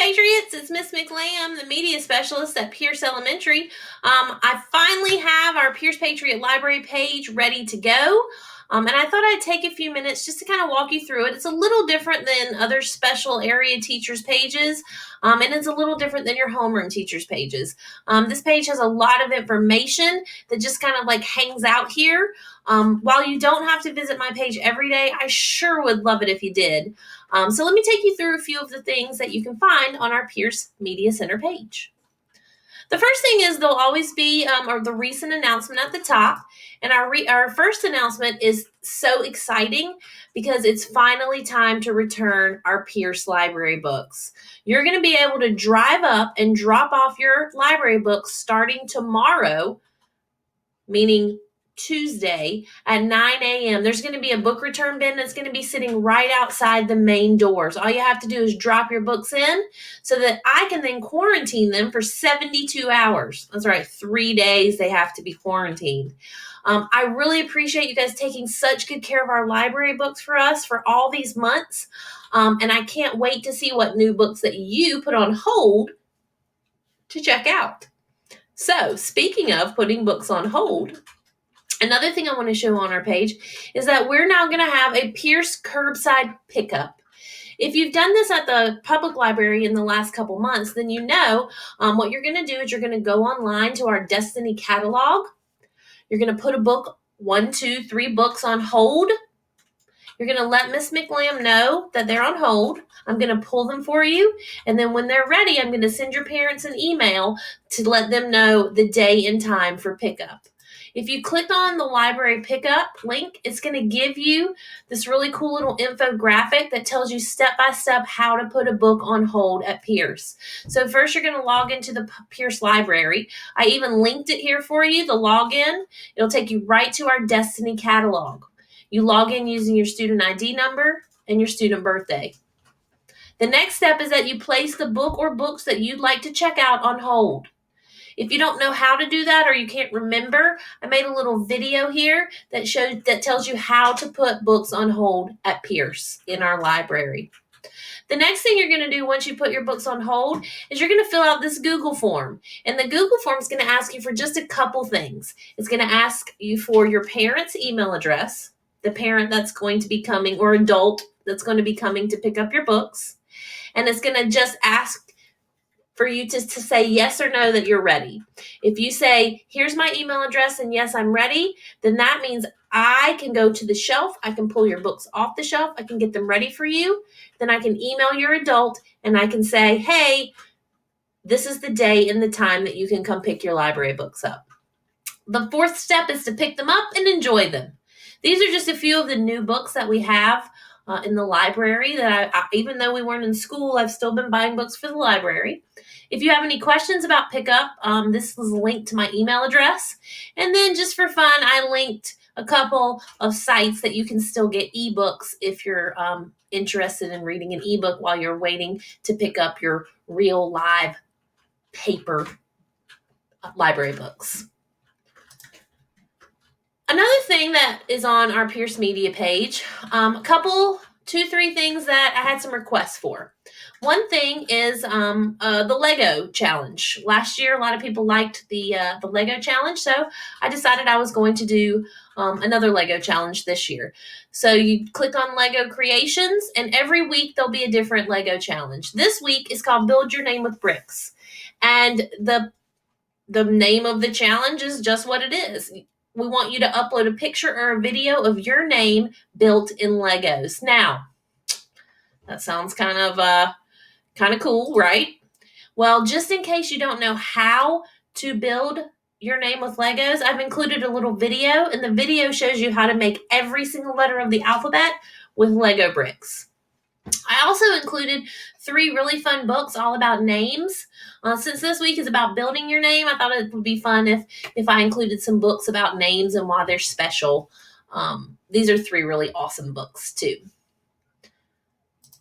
Patriots, it's Miss McLam, the media specialist at Pearce Elementary. I finally have our Pearce Patriot Library page ready to go. And I thought I'd take a few minutes just to kind of walk you through it. It's a little different than other special area teachers' pages, and it's a little different than your homeroom teachers' pages. This page has a lot of information that just kind of like hangs out here. While you don't have to visit my page every day, I sure would love it if you did. So let me take you through a few of the things that you can find on our Pearce Media Center page. The first thing is there'll always be the recent announcement at the top. And our first announcement is so exciting because it's finally time to return our Pearce library books. You're going to be able to drive up and drop off your library books starting tomorrow, meaning Tuesday at 9 a.m. There's going to be a book return bin that's going to be sitting right outside the main doors. All you have to do is drop your books in so that I can then quarantine them for 72 hours. That's right, 3 days they have to be quarantined. I really appreciate you guys taking such good care of our library books for us for all these months. And I can't wait to see what new books that you put on hold to check out. So, speaking of putting books on hold, another thing I want to show on our page is that we're now going to have a Pearce curbside pickup. If you've done this at the public library in the last couple months, then you know what you're going to do is you're going to go online to our Destiny catalog. You're going to put a book, 1, 2, 3 books on hold. You're going to let Miss McLam know that they're on hold. I'm going to pull them for you. And then when they're ready, I'm going to send your parents an email to let them know the day and time for pickup. If you click on the library pickup link, it's going to give you this really cool little infographic that tells you step-by-step how to put a book on hold at Pearce. So first you're going to log into the Pearce library. I even linked it here for you, the login. It'll take you right to our Destiny catalog. You log in using your student ID number and your student birthday. The next step is that you place the book or books that you'd like to check out on hold. If you don't know how to do that or you can't remember, I made a little video here that tells you how to put books on hold at Pearce in our library. The next thing you're going to do once you put your books on hold is you're going to fill out this Google form. And the Google form is going to ask you for just a couple things. It's going to ask you for your parent's email address, the parent that's going to be coming, or adult that's going to be coming to pick up your books. And it's going to just ask for you to say yes or no that you're ready. If you say, here's my email address and yes, I'm ready, then that means I can go to the shelf. I can pull your books off the shelf. I can get them ready for you. Then I can email your adult and I can say, hey, this is the day and the time that you can come pick your library books up. The fourth step is to pick them up and enjoy them. These are just a few of the new books that we have in the library that I, even though we weren't in school, I've still been buying books for the library. If you have any questions about pickup, this was linked to my email address. And then just for fun, I linked a couple of sites that you can still get ebooks if you're interested in reading an ebook while you're waiting to pick up your real live paper library books. Another thing that is on our Pearce Media page, a couple, 2, 3 things that I had some requests for. One thing is the Lego challenge. Last year, a lot of people liked the Lego challenge, so I decided I was going to do another Lego challenge this year. So you click on Lego Creations, and every week there'll be a different Lego challenge. This week is called Build Your Name with Bricks, and the name of the challenge is just what it is. We want you to upload a picture or a video of your name built in Legos. Now, that sounds kind of cool, right? Well, just in case you don't know how to build your name with Legos, I've included a little video, and the video shows you how to make every single letter of the alphabet with Lego bricks. I also included 3 really fun books all about names. Since this week is about building your name, I thought it would be fun if I included some books about names and why they're special. These are 3 really awesome books too.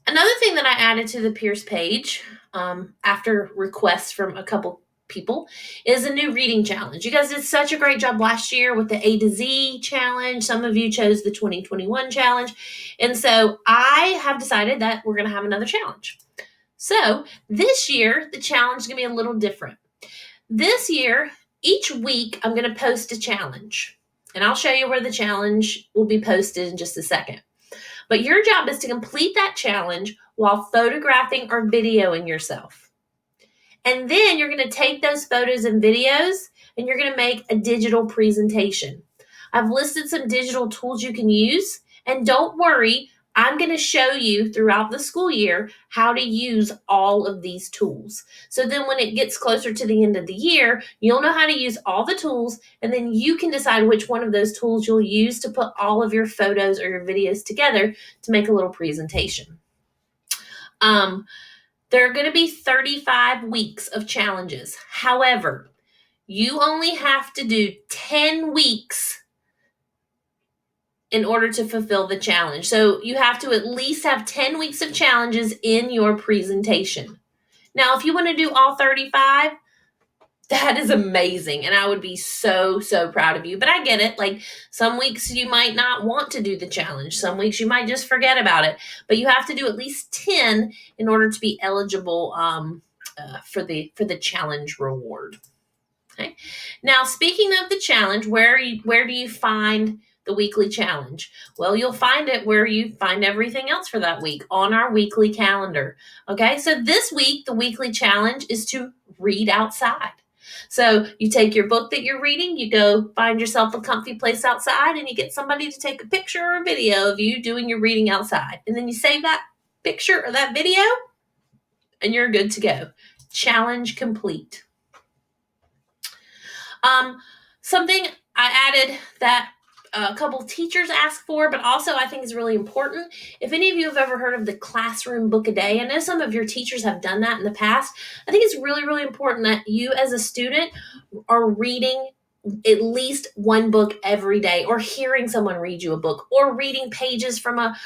Another thing that I added to the Pearce page after requests from a couple people is a new reading challenge. You guys did such a great job last year with the A to Z challenge. Some of you chose the 2021 challenge. And so I have decided that we're going to have another challenge. So this year, the challenge is going to be a little different. This year, each week, I'm going to post a challenge. And I'll show you where the challenge will be posted in just a second. But your job is to complete that challenge while photographing or videoing yourself. And then you're going to take those photos and videos and you're going to make a digital presentation. I've listed some digital tools you can use. And don't worry, I'm going to show you throughout the school year how to use all of these tools. So then when it gets closer to the end of the year, you'll know how to use all the tools, and then you can decide which one of those tools you'll use to put all of your photos or your videos together to make a little presentation. There are going to be 35 weeks of challenges. However, you only have to do 10 weeks in order to fulfill the challenge. So you have to at least have 10 weeks of challenges in your presentation. Now, if you want to do all 35, that is amazing. And I would be so, so proud of you. But I get it. Like some weeks you might not want to do the challenge. Some weeks you might just forget about it. But you have to do at least 10 in order to be eligible for the challenge reward. Okay. Now, speaking of the challenge, where do you find the weekly challenge? Well, you'll find it where you find everything else for that week, on our weekly calendar. Okay, so this week, the weekly challenge is to read outside. So you take your book that you're reading, you go find yourself a comfy place outside, and you get somebody to take a picture or a video of you doing your reading outside. And then you save that picture or that video, and you're good to go. Challenge complete. Something I added that a couple of teachers asked for, but also I think is really important. If any of you have ever heard of the classroom book a day, I know some of your teachers have done that in the past. I think it's really, really important that you as a student are reading at least one book every day, or hearing someone read you a book, or reading pages from a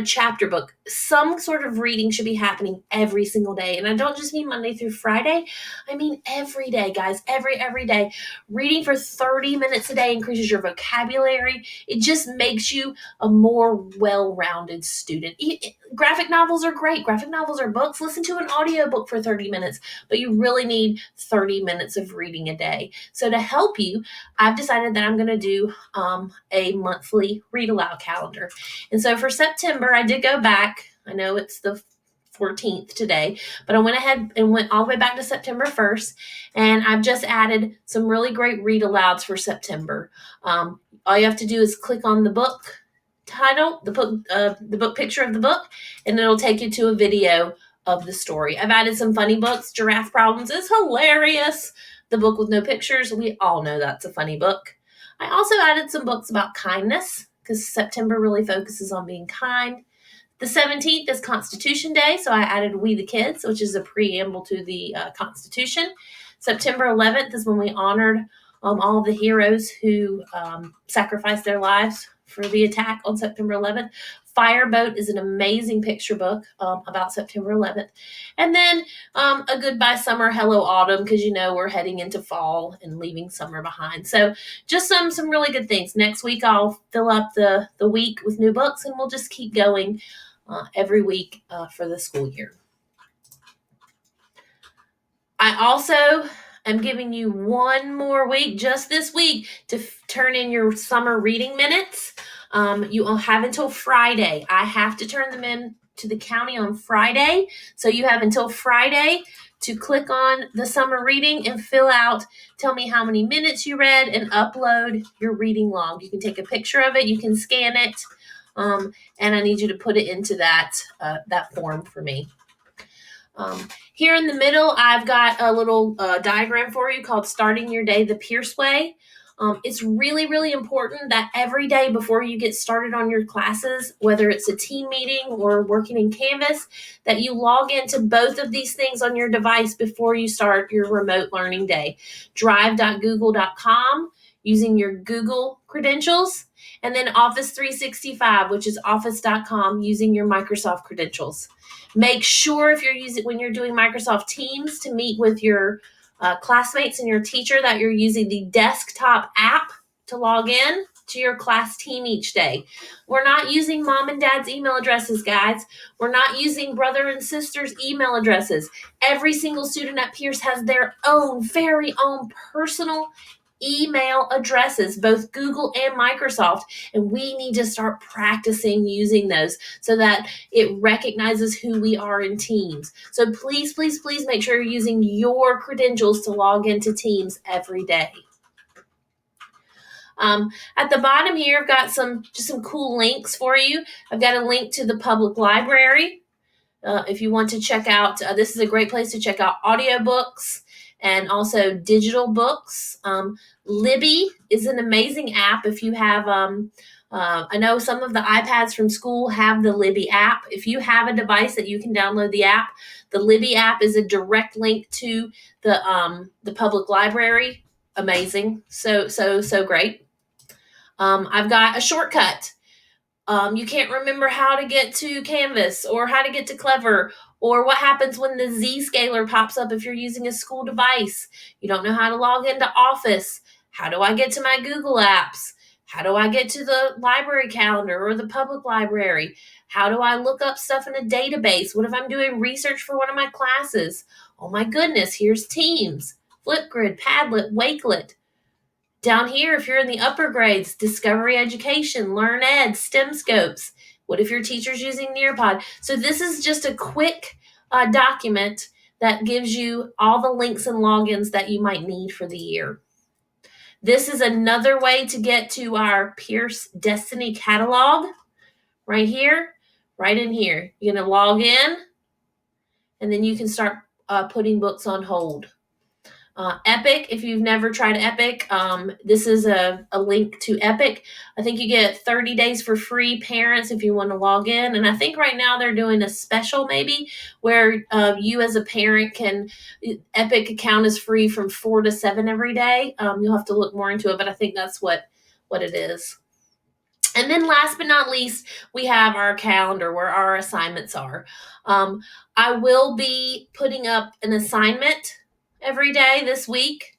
chapter book. Some sort of reading should be happening every single day. And I don't just mean Monday through Friday. I mean every day, guys, every day. Reading for 30 minutes a day increases your vocabulary. It just makes you a more well-rounded student. Graphic novels are great. Graphic novels are books. Listen to an audiobook for 30 minutes, but you really need 30 minutes of reading a day. So to help you, I've decided that I'm going to do a monthly read aloud calendar. And so for September, I did go back. I know it's the 14th today, but I went ahead and went all the way back to September 1st. And I've just added some really great read alouds for September. All you have to do is click on the book title, the book picture of the book, and it'll take you to a video of the story. I've added some funny books. Giraffe Problems is hilarious. The book with no pictures, we all know that's a funny book. I also added some books about kindness, because September really focuses on being kind. The 17th is Constitution Day, so I added We the Kids, which is a preamble to the Constitution. September 11th is when we honored all of the heroes who sacrificed their lives for the attack on September 11th. Fireboat is an amazing picture book about September 11th. And then A Goodbye Summer, Hello Autumn, because we're heading into fall and leaving summer behind. So just some really good things. Next week I'll fill up the week with new books, and we'll just keep going every week for the school year. I also am giving you one more week, just this week, to turn in your summer reading minutes. You will have until Friday. I have to turn them in to the county on Friday. So you have until Friday to click on the summer reading and fill out, tell me how many minutes you read, and upload your reading log. You can take a picture of it. You can scan it. And I need you to put it into that form for me. Here in the middle, I've got a little diagram for you called Starting Your Day the Pearce Way. It's really, really important that every day before you get started on your classes, whether it's a team meeting or working in Canvas, that you log into both of these things on your device before you start your remote learning day. Drive.google.com using your Google credentials, and then Office 365, which is office.com, using your Microsoft credentials. Make sure when you're doing Microsoft Teams to meet with your classmates and your teacher that you're using the desktop app to log in. to your class team each day. We're not using mom and dad's email addresses, guys. We're not using brother and sister's email addresses. Every single student at Pearce has their own, very own personal email addresses, both Google and Microsoft, and we need to start practicing using those so that it recognizes who we are in Teams. So please, please, please make sure you're using your credentials to log into Teams every day. At the bottom here, I've got some cool links for you. I've got a link to the public library. If you want to check out, this is a great place to check out audiobooks and also digital books. Libby is an amazing app. If you have, I know some of the iPads from school have the Libby app. If you have a device that you can download the app, the Libby app is a direct link to the public library. Amazing. So great. I've got a shortcut. You can't remember how to get to Canvas or how to get to Clever or what happens when the Zscaler pops up if you're using a school device. You don't know how to log into Office. How do I get to my Google apps? How do I get to the library calendar or the public library? How do I look up stuff in a database? What if I'm doing research for one of my classes? Oh my goodness, here's Teams, Flipgrid, Padlet, Wakelet. Down here, if you're in the upper grades, Discovery Education, Learn Ed, STEM Scopes. What if your teacher's using Nearpod? So this is just a quick document that gives you all the links and logins that you might need for the year. This is another way to get to our Pearce Destiny catalog right here, right in here. You're going to log in, and then you can start putting books on hold. Epic, if you've never tried Epic, this is a link to Epic. I think you get 30 days for free, parents, if you want to log in. And I think right now they're doing a special maybe where you as a parent can, Epic account is free from 4 to 7 every day. You'll have to look more into it, but I think that's what it is. And then last but not least, we have our calendar where our assignments are. I will be putting up an assignment every day. This week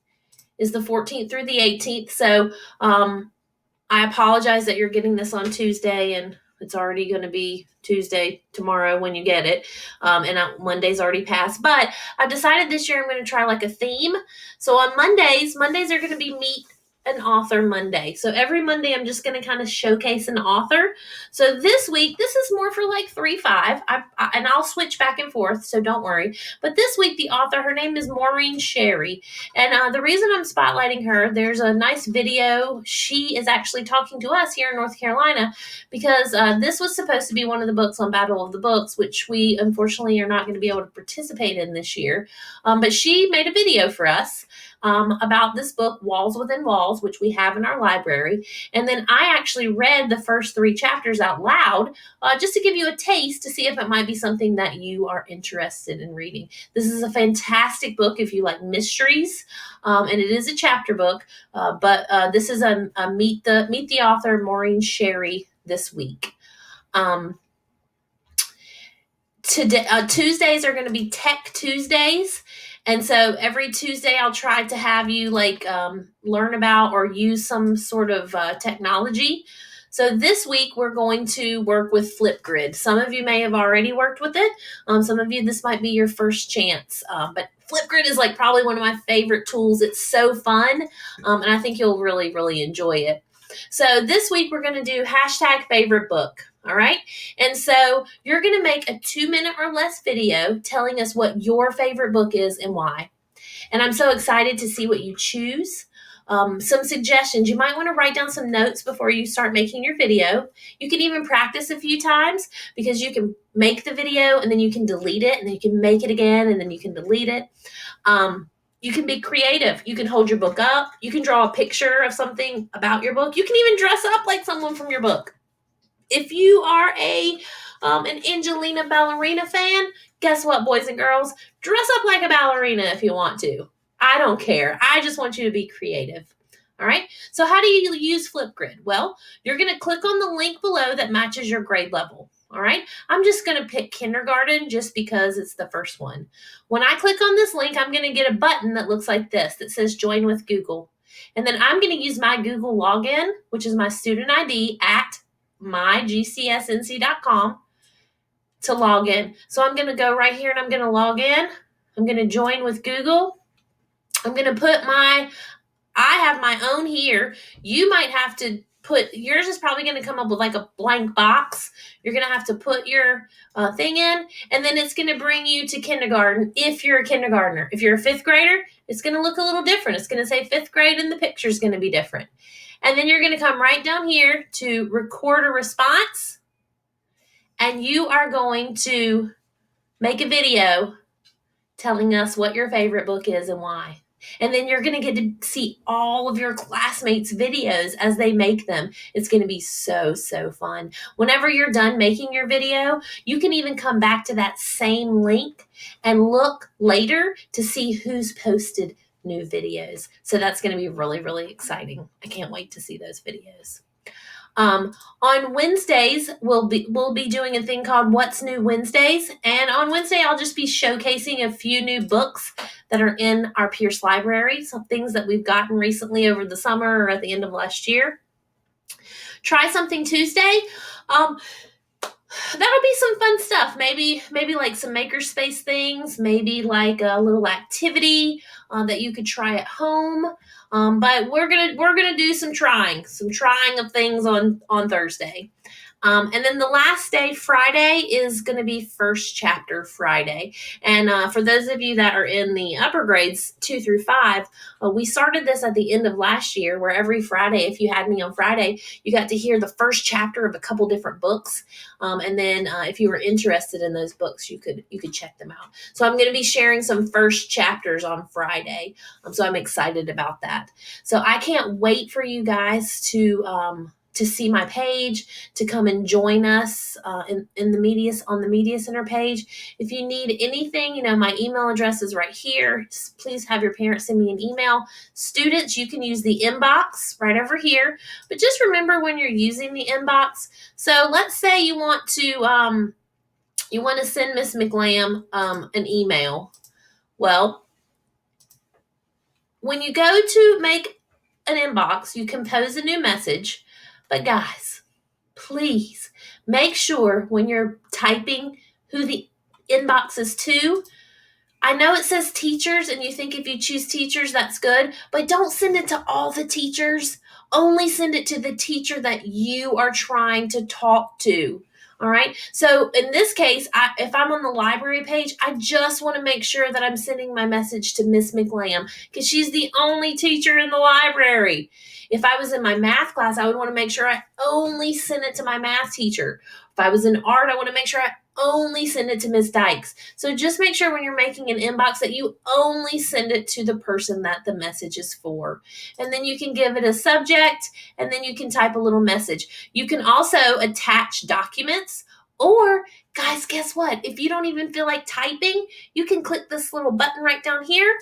is the 14th through the 18th. So I apologize that you're getting this on Tuesday and it's already going to be Tuesday tomorrow when you get it. And Monday's already passed. But I've decided this year I'm going to try like a theme. So on Mondays are going to be Meet an Author Monday. So every Monday I'm just going to kind of showcase an author. So this week, this is more for like 3-5, and I'll switch back and forth, so don't worry. But this week, the author, her name is Maureen Sherry. And the reason I'm spotlighting her, there's a nice video. She is actually talking to us here in North Carolina because this was supposed to be one of the books on Battle of the Books, which we unfortunately are not going to be able to participate in this year. But she made a video for us about this book, Walls Within Walls, which we have in our library. And then I actually read the first 3 chapters out loud just to give you a taste to see if it might be something that you are interested in reading. This is a fantastic book if you like mysteries, and it is a chapter book, but this is a Meet the Author, Maureen Sherry, this week. Today, Tuesdays are going to be Tech Tuesdays. And so every Tuesday I'll try to have you learn about or use some sort of technology. So this week we're going to work with Flipgrid. Some of you may have already worked with it. Some of you, this might be your first chance. But Flipgrid is probably one of my favorite tools. It's so fun. And I think you'll really, really enjoy it. So this week we're going to do #favorite book. All right. And so you're going to make a 2-minute or less video telling us what your favorite book is and why. And I'm so excited to see what you choose. Some suggestions. You might want to write down some notes before you start making your video. You can even practice a few times because you can make the video and then you can delete it and then you can make it again and then you can delete it. You can be creative. You can hold your book up. You can draw a picture of something about your book. You can even dress up like someone from your book. If you are an Angelina ballerina fan, guess what, boys and girls? Dress up like a ballerina if you want to. I don't care. I just want you to be creative. All right? So how do you use Flipgrid? Well, you're going to click on the link below that matches your grade level. All right? I'm just going to pick kindergarten just because it's the first one. When I click on this link, I'm going to get a button that looks like this that says Join with Google. And then I'm going to use my Google login, which is my student ID at mygcsnc.com to log in. So I'm going to go right here and I'm going to log in. I'm going to join with Google. I'm going to put I have my own here. You might have to put, yours is probably going to come up with like a blank box. You're going to have to put your thing in, and then it's going to bring you to kindergarten if you're a kindergartner. If you're a fifth grader, it's going to look a little different. It's going to say fifth grade and the picture is going to be different. And then you're going to come right down here to record a response, and you are going to make a video telling us what your favorite book is and why. And then you're going to get to see all of your classmates' videos as they make them. It's going to be so, so fun. Whenever you're done making your video, you can even come back to that same link and look later to see who's posted new videos. So that's going to be really, really exciting. I can't wait to see those videos. On Wednesdays, we'll be doing a thing called What's New Wednesdays. And on Wednesday, I'll just be showcasing a few new books that are in our Pearce library, some things that we've gotten recently over the summer or at the end of last year. Try Something Tuesday. That'll be some fun stuff. Maybe like some makerspace things, maybe like a little activity that you could try at home. But we're gonna do some trying of things on Thursday. And then the last day, Friday, is going to be First Chapter Friday. And for those of you that are in the upper grades 2 through 5, we started this at the end of last year, where every Friday, if you had me on Friday, you got to hear the first chapter of a couple different books. And then if you were interested in those books, you could check them out. So I'm going to be sharing some first chapters on Friday. So I'm excited about that. So I can't wait for you guys to see my page, to come and join us in the Media Center page. If you need anything, my email address is right here. Just please have your parents send me an email. Students, you can use the inbox right over here. But just remember when you're using the inbox. So let's say you want to send Miss McLam an email. Well, when you go to make an inbox, you compose a new message. But guys, please make sure when you're typing who the inbox is to. I know it says teachers, and you think if you choose teachers, that's good, but don't send it to all the teachers. Only send it to the teacher that you are trying to talk to. All right. So in this case, if I'm on the library page, I just want to make sure that I'm sending my message to Miss McLam because she's the only teacher in the library. If I was in my math class, I would want to make sure I only send it to my math teacher. If I was in art, I want to make sure I only send it to Ms. Dykes. So just make sure when you're making an inbox that you only send it to the person that the message is for. And then you can give it a subject, and then you can type a little message. You can also attach documents, or guys, guess what? If you don't even feel like typing, you can click this little button right down here.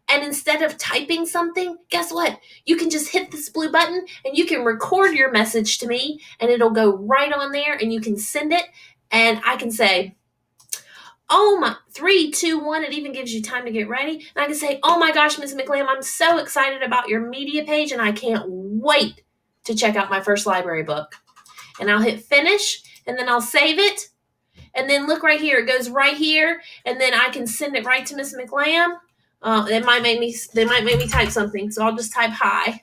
And instead of typing something, guess what? You can just hit this blue button and you can record your message to me, and it'll go right on there, and you can send it. And I can say, oh my, 3, 2, 1. It even gives you time to get ready. And I can say, oh my gosh, Ms. McLam, I'm so excited about your media page, and I can't wait to check out my first library book. And I'll hit finish, and then I'll save it. And then look right here. It goes right here, and then I can send it right to Ms. McLam. They might make me type something, so I'll just type hi.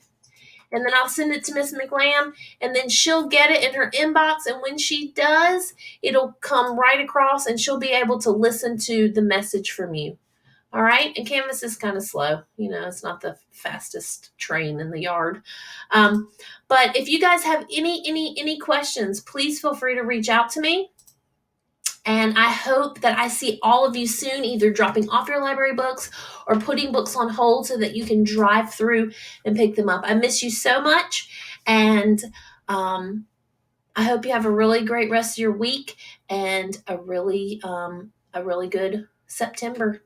And then I'll send it to Miss McLam, and then she'll get it in her inbox. And when she does, it'll come right across, and she'll be able to listen to the message from you. All right. And Canvas is kind of slow. It's not the fastest train in the yard. But if you guys have any questions, please feel free to reach out to me. And I hope that I see all of you soon, either dropping off your library books or putting books on hold so that you can drive through and pick them up. I miss you so much. And I hope you have a really great rest of your week and a really good September.